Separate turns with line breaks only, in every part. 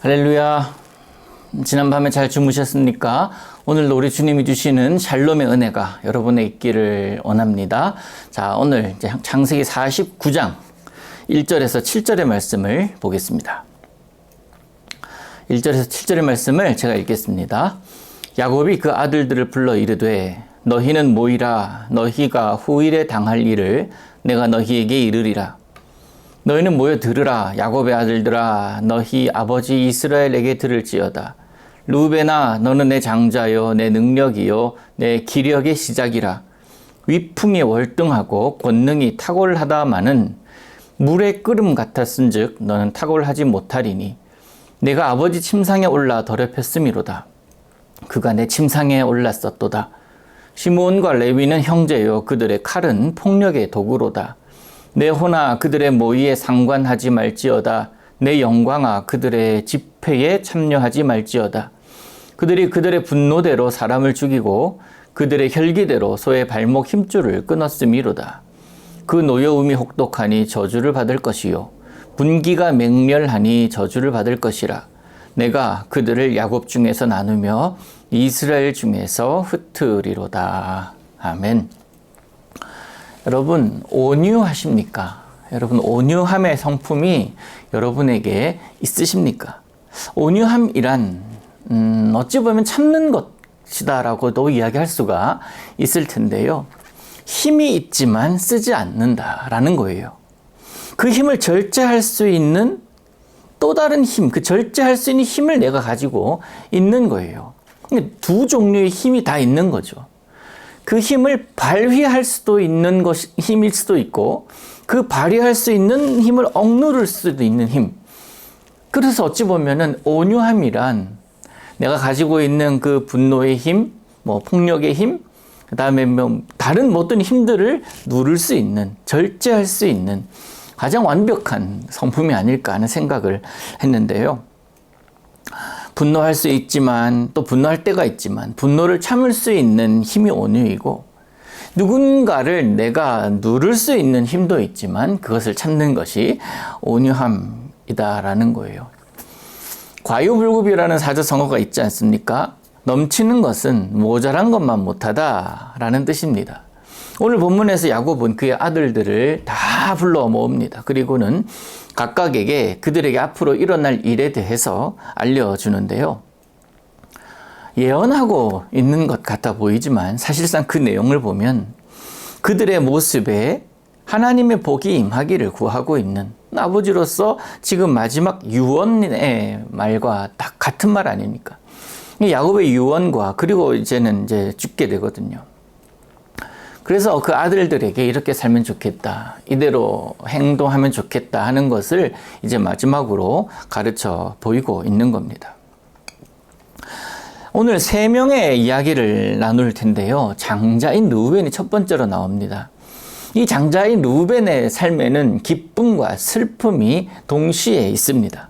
할렐루야. 지난밤에 잘 주무셨습니까? 오늘도 우리 주님이 주시는 샬롬의 은혜가 여러분의 있기를 원합니다. 자, 오늘 이제 창세기 49장 1절에서 7절의 말씀을 보겠습니다. 1절에서 7절의 말씀을 제가 읽겠습니다. 야곱이 그 아들들을 불러 이르되 너희는 모이라. 너희가 후일에 당할 일을 내가 너희에게 이르리라. 너희는 모여 들으라. 야곱의 아들들아, 너희 아버지 이스라엘에게 들을지어다. 루벤아, 너는 내 장자요 내 능력이요 내 기력의 시작이라. 위풍이 월등하고 권능이 탁월하다마는 물의 끓음 같았은즉 너는 탁월하지 못하리니 내가 아버지 침상에 올라 더럽혔음이로다. 그가 내 침상에 올랐었도다. 시므온과 레위는 형제요 그들의 칼은 폭력의 도구로다. 내 호나 그들의 모의에 상관하지 말지어다. 내 영광아 그들의 집회에 참여하지 말지어다. 그들이 그들의 분노대로 사람을 죽이고 그들의 혈기대로 소의 발목 힘줄을 끊었음이로다. 그 노여움이 혹독하니 저주를 받을 것이요 분기가 맹렬하니 저주를 받을 것이라. 내가 그들을 야곱 중에서 나누며 이스라엘 중에서 흩으리로다. 아멘. 여러분, 온유하십니까? 여러분, 온유함의 성품이 여러분에게 있으십니까? 온유함이란 어찌 보면 참는 것이다라고도 이야기할 수가 있을 텐데요. 힘이 있지만 쓰지 않는다라는 거예요. 그 힘을 절제할 수 있는 또 다른 힘, 그 절제할 수 있는 힘을 내가 가지고 있는 거예요. 두 종류의 힘이 다 있는 거죠. 그 힘을 발휘할 수도 있는 힘일 수도 있고 그 발휘할 수 있는 힘을 억누를 수도 있는 힘. 그래서 어찌 보면은 온유함이란 내가 가지고 있는 그 분노의 힘, 폭력의 힘, 그 다음에 다른 모든 힘들을 누를 수 있는, 절제할 수 있는 가장 완벽한 성품이 아닐까 하는 생각을 했는데요. 분노할 수 있지만 또 분노할 때가 있지만 분노를 참을 수 있는 힘이 온유이고 누군가를 내가 누를 수 있는 힘도 있지만 그것을 참는 것이 온유함이다라는 거예요. 과유불급이라는 사자성어가 있지 않습니까? 넘치는 것은 모자란 것만 못하다라는 뜻입니다. 오늘 본문에서 야곱은 그의 아들들을 다 불러 모읍니다. 그리고는 각각에게 그들에게 앞으로 일어날 일에 대해서 알려주는데요. 예언하고 있는 것 같아 보이지만 사실상 그 내용을 보면 그들의 모습에 하나님의 복이 임하기를 구하고 있는 아버지로서 지금 마지막 유언의 말과 딱 같은 말 아닙니까? 야곱의 유언과 그리고 이제는 죽게 되거든요. 그래서 그 아들들에게 이렇게 살면 좋겠다, 이대로 행동하면 좋겠다 하는 것을 이제 마지막으로 가르쳐 보이고 있는 겁니다. 오늘 세 명의 이야기를 나눌 텐데요. 장자인 르우벤이 첫 번째로 나옵니다. 이 장자인 르우벤의 삶에는 기쁨과 슬픔이 동시에 있습니다.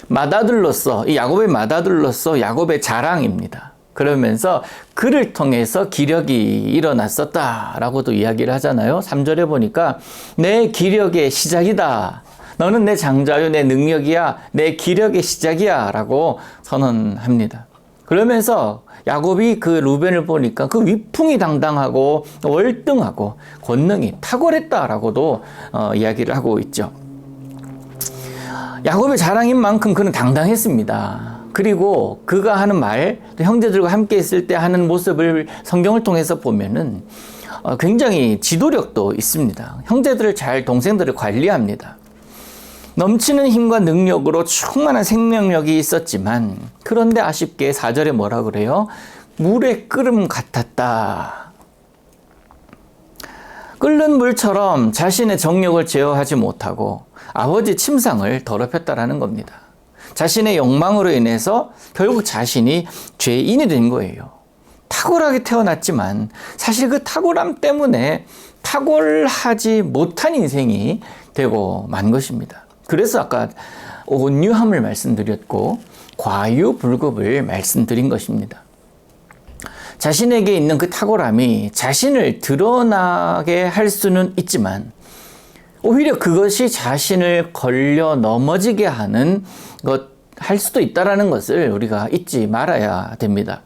맏아들로서, 이 야곱의 맏아들로서 야곱의 자랑입니다. 그러면서 그를 통해서 기력이 일어났었다라고도 이야기를 하잖아요. 3절에 보니까 내 기력의 시작이다. 너는 내 장자요, 내 능력이야, 내 기력의 시작이야 라고 선언합니다. 그러면서 야곱이 그 르우벤을 보니까 그 위풍이 당당하고 월등하고 권능이 탁월했다라고도 이야기를 하고 있죠. 야곱의 자랑인 만큼 그는 당당했습니다. 그리고 그가 하는 말, 형제들과 함께 있을 때 하는 모습을 성경을 통해서 보면은 굉장히 지도력도 있습니다. 형제들을 잘, 동생들을 관리합니다. 넘치는 힘과 능력으로 충만한 생명력이 있었지만 그런데 아쉽게 4절에 뭐라 그래요? 물의 끓음 같았다. 끓는 물처럼 자신의 정력을 제어하지 못하고 아버지 침상을 더럽혔다라는 겁니다. 자신의 욕망으로 인해서 결국 자신이 죄인이 된 거예요. 탁월하게 태어났지만 사실 그 탁월함 때문에 탁월하지 못한 인생이 되고 만 것입니다. 그래서 아까 온유함을 말씀드렸고 과유불급을 말씀드린 것입니다. 자신에게 있는 그 탁월함이 자신을 드러나게 할 수는 있지만 오히려 그것이 자신을 걸려 넘어지게 하는 할 수도 있다라는 것을 우리가 잊지 말아야 됩니다.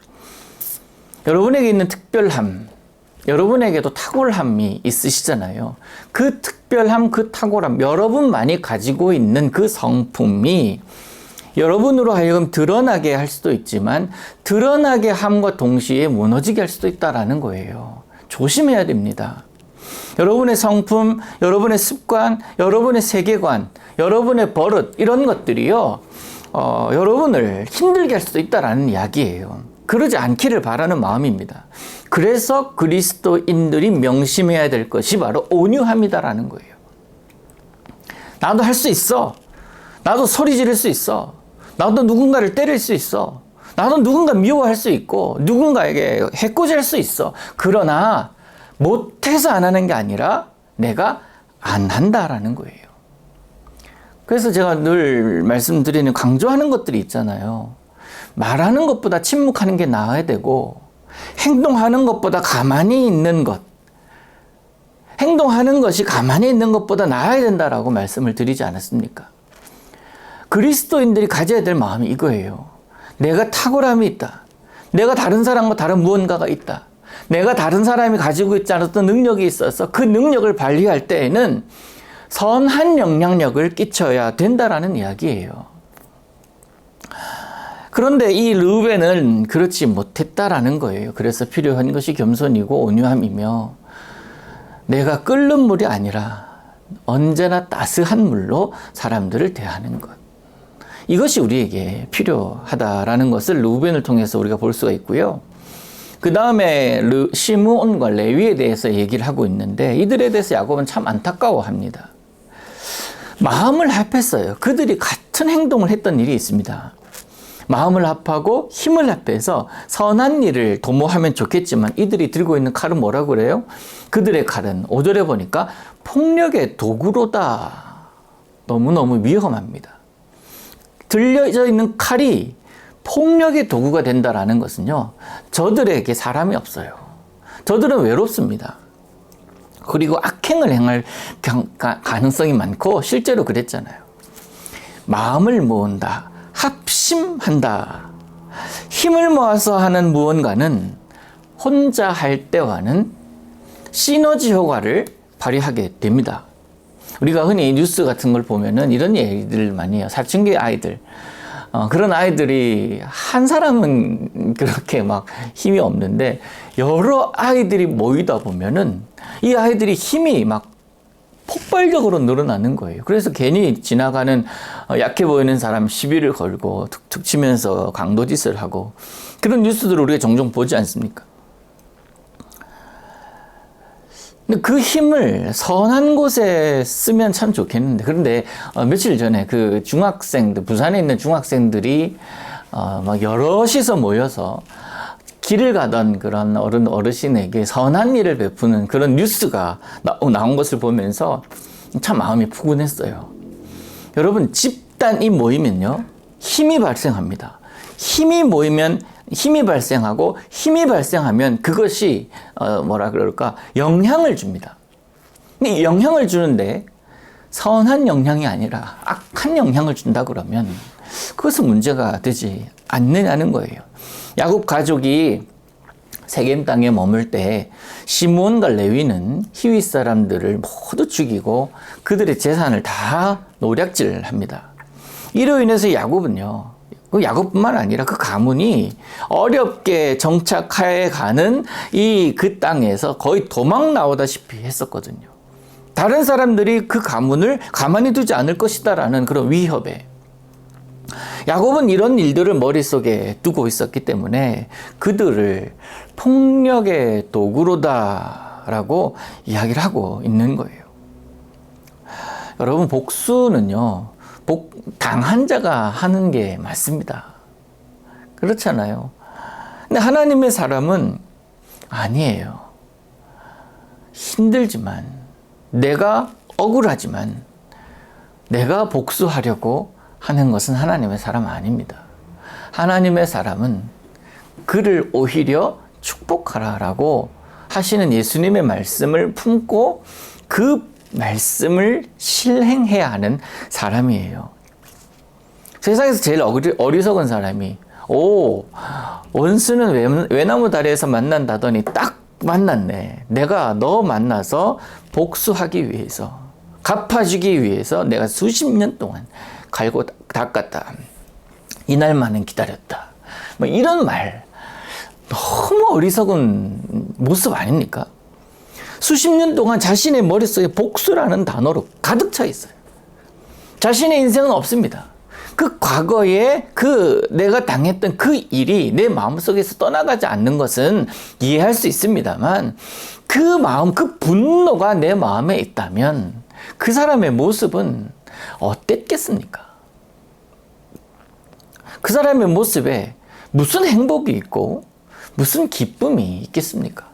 여러분에게 있는 특별함, 여러분에게도 탁월함이 있으시잖아요. 그 특별함, 그 탁월함, 여러분만이 가지고 있는 그 성품이 여러분으로 하여금 드러나게 할 수도 있지만 드러나게 함과 동시에 무너지게 할 수도 있다라는 거예요. 조심해야 됩니다. 여러분의 성품, 여러분의 습관, 여러분의 세계관, 여러분의 버릇 이런 것들이요. 여러분을 힘들게 할 수도 있다라는 이야기예요. 그러지 않기를 바라는 마음입니다. 그래서 그리스도인들이 명심해야 될 것이 바로 온유함이다라는 거예요. 나도 할 수 있어. 나도 소리 지를 수 있어. 나도 누군가를 때릴 수 있어. 나도 누군가 미워할 수 있고 누군가에게 해코지할 수 있어. 그러나 못해서 안 하는 게 아니라 내가 안 한다라는 거예요. 그래서 제가 늘 말씀드리는 강조하는 것들이 있잖아요. 말하는 것보다 침묵하는 게 나아야 되고 행동하는 것보다 가만히 있는 것, 행동하는 것이 가만히 있는 것보다 나아야 된다라고 말씀을 드리지 않았습니까? 그리스도인들이 가져야 될 마음이 이거예요. 내가 탁월함이 있다. 내가 다른 사람과 다른 무언가가 있다. 내가 다른 사람이 가지고 있지 않았던 능력이 있어서 그 능력을 발휘할 때에는 선한 영향력을 끼쳐야 된다라는 이야기예요. 그런데 이 르우벤은 그렇지 못했다라는 거예요. 그래서 필요한 것이 겸손이고 온유함이며 내가 끓는 물이 아니라 언제나 따스한 물로 사람들을 대하는 것. 이것이 우리에게 필요하다라는 것을 르우벤을 통해서 우리가 볼 수가 있고요. 그 다음에 시므온과 레위에 대해서 얘기를 하고 있는데 이들에 대해서 야곱은 참 안타까워합니다. 마음을 합했어요. 그들이 같은 행동을 했던 일이 있습니다. 마음을 합하고 힘을 합해서 선한 일을 도모하면 좋겠지만 이들이 들고 있는 칼은 뭐라고 그래요? 그들의 칼은 5절에 보니까 폭력의 도구로다. 너무너무 위험합니다. 들려져 있는 칼이 폭력의 도구가 된다라는 것은요. 저들에게 사람이 없어요. 저들은 외롭습니다. 그리고 악행을 행할 가능성이 많고 실제로 그랬잖아요. 마음을 모은다. 합심한다. 힘을 모아서 하는 무언가는 혼자 할 때와는 시너지 효과를 발휘하게 됩니다. 우리가 흔히 뉴스 같은 걸 보면은 이런 얘기들 많이 해요. 사춘기 아이들. 그런 아이들이 한 사람은 그렇게 막 힘이 없는데 여러 아이들이 모이다 보면은 이 아이들이 힘이 막 폭발적으로 늘어나는 거예요. 그래서 괜히 지나가는 약해 보이는 사람 시비를 걸고 툭툭 치면서 강도짓을 하고 그런 뉴스들을 우리가 종종 보지 않습니까? 근데 그 힘을 선한 곳에 쓰면 참 좋겠는데 그런데 며칠 전에 그 중학생들 부산에 있는 중학생들이 막 여럿이서 모여서 길을 가던 그런 어르신에게 선한 일을 베푸는 그런 뉴스가 나온 것을 보면서 참 마음이 푸근했어요. 여러분 집단이 모이면요 힘이 발생합니다. 힘이 모이면 힘이 발생하고 힘이 발생하면 그것이 뭐라 그럴까 영향을 줍니다. 근데 영향을 주는데 선한 영향이 아니라 악한 영향을 준다 그러면 그것은 문제가 되지 않느냐는 거예요. 야곱 가족이 세겜 땅에 머물 때 시므온과 레위는 히윗 사람들을 모두 죽이고 그들의 재산을 다 노략질합니다. 이로 인해서 야곱은요. 야곱뿐만 아니라 그 가문이 어렵게 정착해 가는 그 땅에서 거의 도망 나오다시피 했었거든요. 다른 사람들이 그 가문을 가만히 두지 않을 것이다라는 그런 위협에 야곱은 이런 일들을 머릿속에 두고 있었기 때문에 그들을 폭력의 도구로다라고 이야기를 하고 있는 거예요. 여러분 복수는요. 당한 자가 하는 게 맞습니다. 그렇잖아요. 근데 하나님의 사람은 아니에요. 힘들지만, 내가 억울하지만, 내가 복수하려고 하는 것은 하나님의 사람 아닙니다. 하나님의 사람은 그를 오히려 축복하라라고 하시는 예수님의 말씀을 품고 그 말씀을 실행해야 하는 사람이에요. 세상에서 제일 어리석은 사람이 원수는 외나무 다리에서 만난다더니 딱 만났네. 내가 너 만나서 복수하기 위해서, 갚아주기 위해서 내가 수십 년 동안 갈고 닦았다. 이날만은 기다렸다. 뭐 이런 말, 너무 어리석은 모습 아닙니까? 수십 년 동안 자신의 머릿속에 복수라는 단어로 가득 차 있어요. 자신의 인생은 없습니다. 그 과거에 내가 당했던 그 일이 내 마음속에서 떠나가지 않는 것은 이해할 수 있습니다만, 그 마음, 그 분노가 내 마음에 있다면 그 사람의 모습은 어땠겠습니까? 그 사람의 모습에 무슨 행복이 있고 무슨 기쁨이 있겠습니까?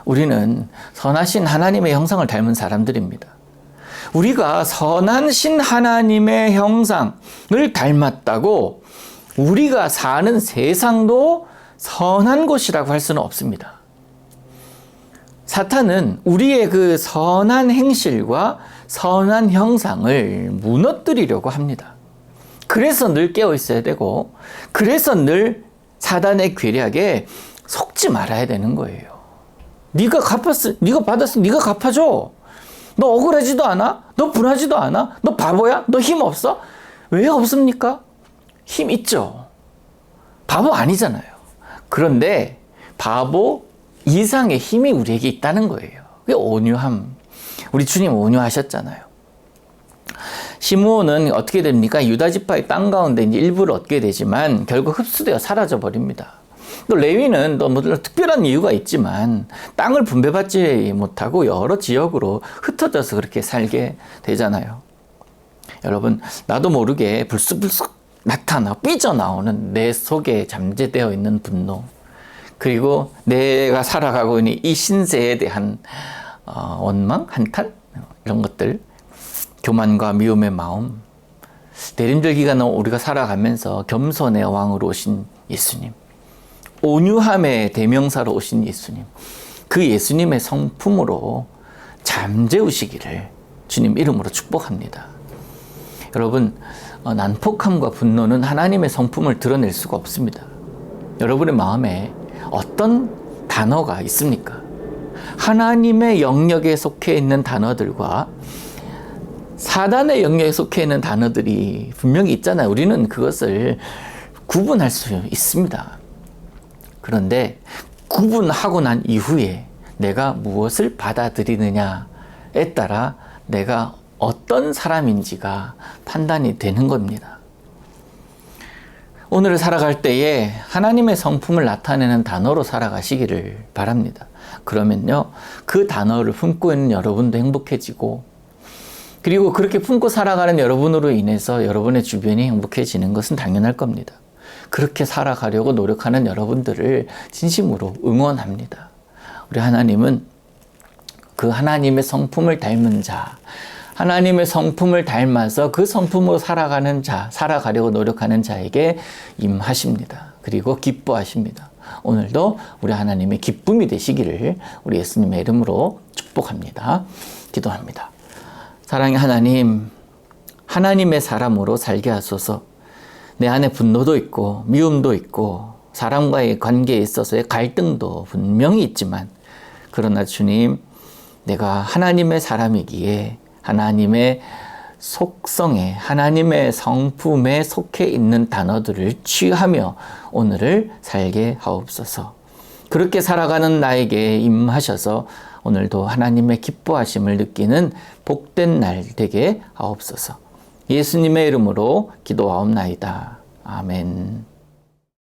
우리는 선하신 하나님의 형상을 닮은 사람들입니다. 우리가 선하신 하나님의 형상을 닮았다고 우리가 사는 세상도 선한 곳이라고 할 수는 없습니다. 사탄은 우리의 그 선한 행실과 선한 형상을 무너뜨리려고 합니다. 그래서 늘 깨어 있어야 되고, 그래서 늘 사단의 괴력에 속지 말아야 되는 거예요. 네가 받았어, 네가 갚아줘. 너 억울하지도 않아? 너 분하지도 않아? 너 바보야? 너 힘 없어? 왜 없습니까? 힘 있죠. 바보 아니잖아요. 그런데 바보 이상의 힘이 우리에게 있다는 거예요. 그게 온유함. 우리 주님 온유하셨잖아요. 시므온은 어떻게 됩니까? 유다 지파의 땅 가운데 이제 일부를 얻게 되지만 결국 흡수되어 사라져 버립니다. 또 레위는 또 물론 특별한 이유가 있지만 땅을 분배받지 못하고 여러 지역으로 흩어져서 그렇게 살게 되잖아요. 여러분, 나도 모르게 불쑥불쑥 나타나 삐져나오는 내 속에 잠재되어 있는 분노, 그리고 내가 살아가고 있는 이 신세에 대한 원망, 한탄, 이런 것들, 교만과 미움의 마음, 대림절 기간은 우리가 살아가면서 겸손의 왕으로 오신 예수님, 온유함의 대명사로 오신 예수님, 그 예수님의 성품으로 잠재우시기를 주님 이름으로 축복합니다. 여러분, 난폭함과 분노는 하나님의 성품을 드러낼 수가 없습니다. 여러분의 마음에 어떤 단어가 있습니까? 하나님의 영역에 속해 있는 단어들과 사단의 영역에 속해 있는 단어들이 분명히 있잖아요. 우리는 그것을 구분할 수 있습니다. 그런데 구분하고 난 이후에 내가 무엇을 받아들이느냐에 따라 내가 어떤 사람인지가 판단이 되는 겁니다. 오늘을 살아갈 때에 하나님의 성품을 나타내는 단어로 살아가시기를 바랍니다. 그러면요, 그 단어를 품고 있는 여러분도 행복해지고, 그리고 그렇게 품고 살아가는 여러분으로 인해서 여러분의 주변이 행복해지는 것은 당연할 겁니다. 그렇게 살아가려고 노력하는 여러분들을 진심으로 응원합니다. 우리 하나님은 그 하나님의 성품을 닮은 자, 하나님의 성품을 닮아서 그 성품으로 살아가는 자, 살아가려고 노력하는 자에게 임하십니다. 그리고 기뻐하십니다. 오늘도 우리 하나님의 기쁨이 되시기를 우리 예수님의 이름으로 축복합니다. 기도합니다. 사랑의 하나님, 하나님의 사람으로 살게 하소서. 내 안에 분노도 있고 미움도 있고 사람과의 관계에 있어서의 갈등도 분명히 있지만, 그러나 주님, 내가 하나님의 사람이기에 하나님의 속성에, 하나님의 성품에 속해 있는 단어들을 취하며 오늘을 살게 하옵소서. 그렇게 살아가는 나에게 임하셔서 오늘도 하나님의 기뻐하심을 느끼는 복된 날 되게 하옵소서. 예수님의 이름으로 기도하옵나이다. 아멘.